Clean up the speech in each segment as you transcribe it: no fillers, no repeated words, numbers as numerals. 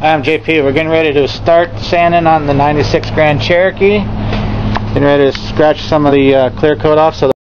I'm JP. We're getting ready to start sanding on the 96 Grand Cherokee. Getting ready to scratch some of the clear coat off. So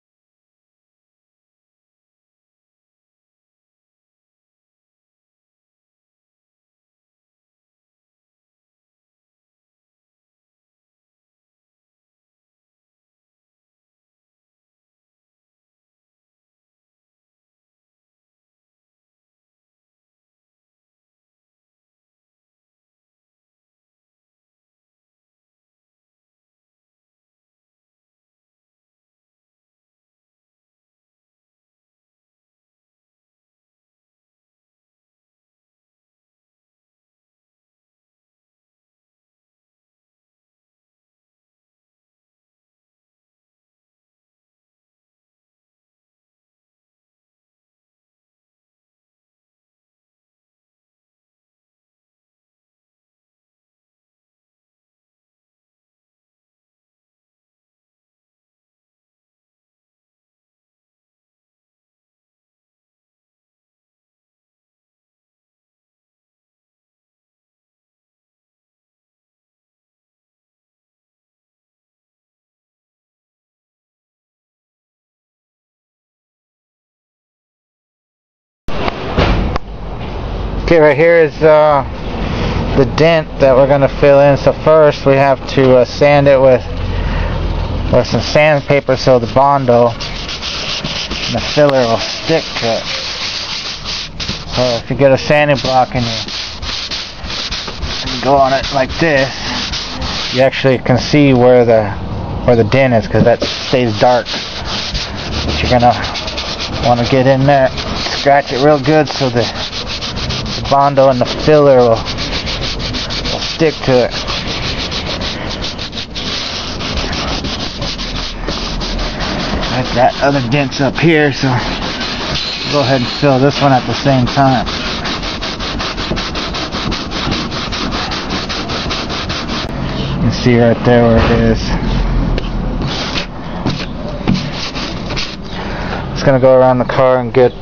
okay, right here is the dent that we're going to fill in. So first we have to sand it with some sandpaper so the Bondo and the filler will stick to it. So if you get a sanding block and you go on it like this, you actually can see where the dent is, because that stays dark. But you're gonna want to get in there, scratch it real good so the Bondo and the filler will stick to it. That other dent's up here, so go ahead and fill this one at the same time. You can see right there where it is. Just gonna go around the car and get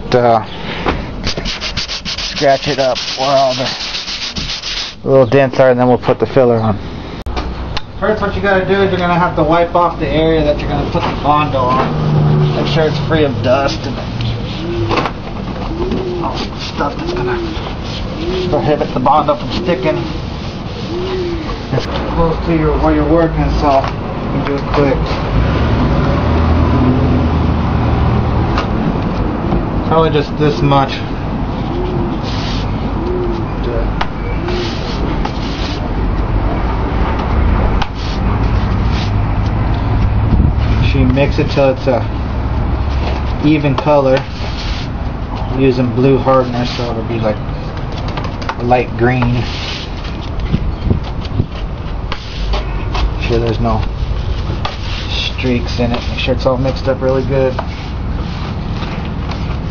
scratch it up where all the little dents are, and then we'll put the filler on. First, what you gotta do is you're gonna have to wipe off the area that you're gonna put the Bondo on. Make sure it's free of dust and all stuff that's gonna prohibit the Bondo from sticking. It's close to where you're working, so you can do it quick. Probably just this much. You mix it till it's a even color. I'm using blue hardener, so it'll be like a light green. Make sure there's no streaks in it. Make sure it's all mixed up really good.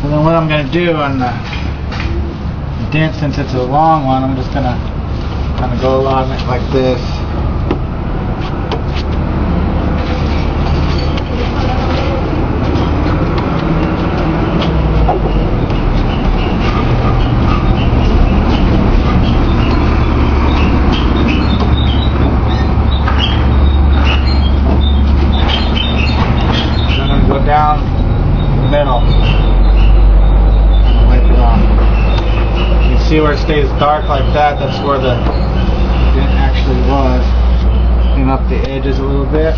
So then what I'm going to do on the dent, since it's a long one, I'm just going to kind of go along it like this. Down the middle, wipe it off. You can see where it stays dark like that. That's where the dent actually was. Clean up the edges a little bit.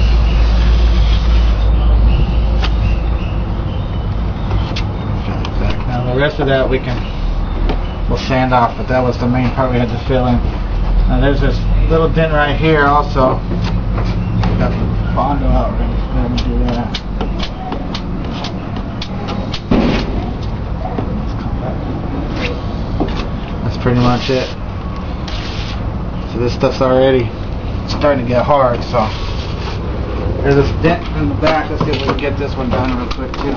Now the rest of that we'll sand off, but that was the main part we had to fill in. Now there's this little dent right here also. Got the Bondo out. We're going to go ahead and do that. Pretty much it. So this stuff's already starting to get hard, so there's this dent in the back. Let's see if we can get this one done real quick too.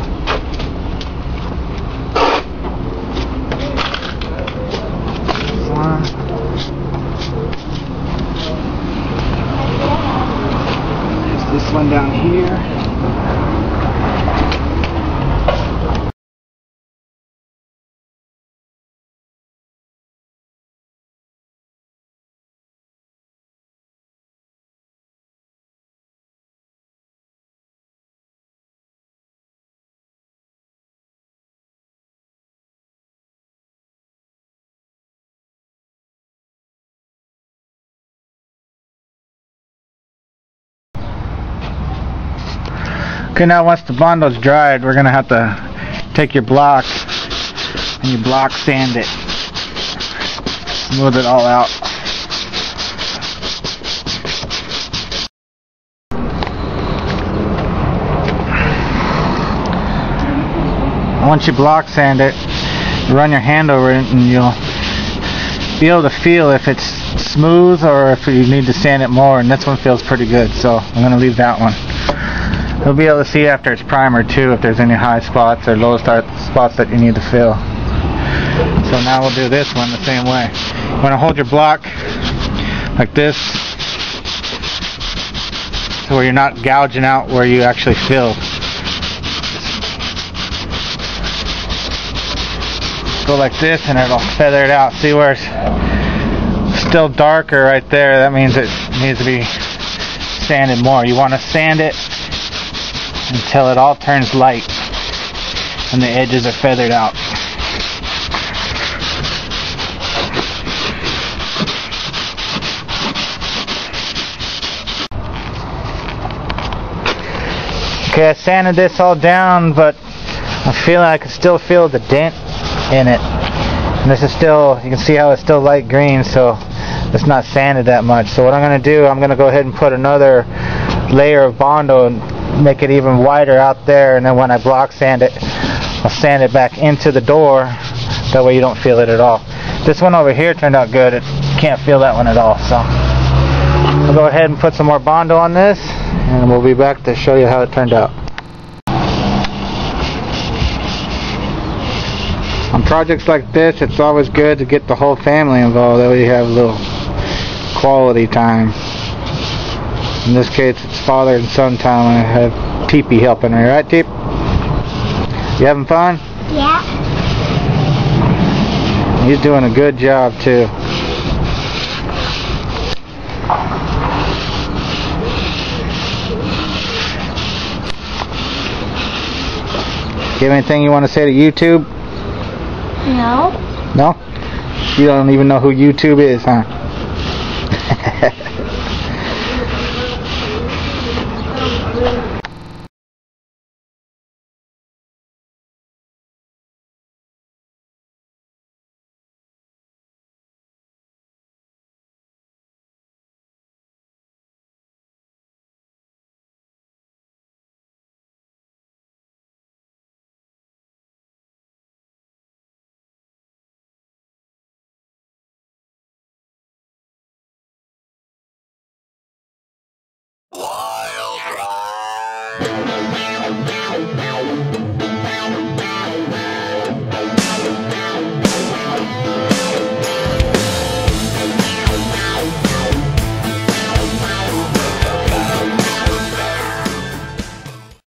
This one. There's this one down here. Okay, now once the Bondo's dried, we're gonna have to take your block and you block sand it. Smooth it all out. Once you block sand it, you run your hand over it and you'll be able to feel if it's smooth or if you need to sand it more, and this one feels pretty good, so I'm going to leave that one. You'll be able to see after it's primered too if there's any high spots or low spots that you need to fill. So now we'll do this one the same way. You want to hold your block like this so where you're not gouging out where you actually fill. Go like this and it'll feather it out. See where it's still darker right there? That means it needs to be sanded more. You want to sand it until it all turns light and the edges are feathered out. Okay, I sanded this all down, but I feel like I can still feel the dent in it. And this is still, you can see how it's still light green, so it's not sanded that much. So what I'm going to do, I'm going to go ahead and put another layer of Bondo and make it even wider out there, and then when I block sand it, I'll sand it back into the door. That way you don't feel it at all. This one over here turned out good. You can't feel that one at all. So I'll go ahead and put some more Bondo on this, and we'll be back to show you how it turned out. On projects like this, it's always good to get the whole family involved. That way you have a little quality time. In this case, it's father and son time. I have Teepee helping me, right, Teep? You having fun? Yeah. He's doing a good job too. You have anything you want to say to YouTube? No. No? You don't even know who YouTube is, huh? Wild ride.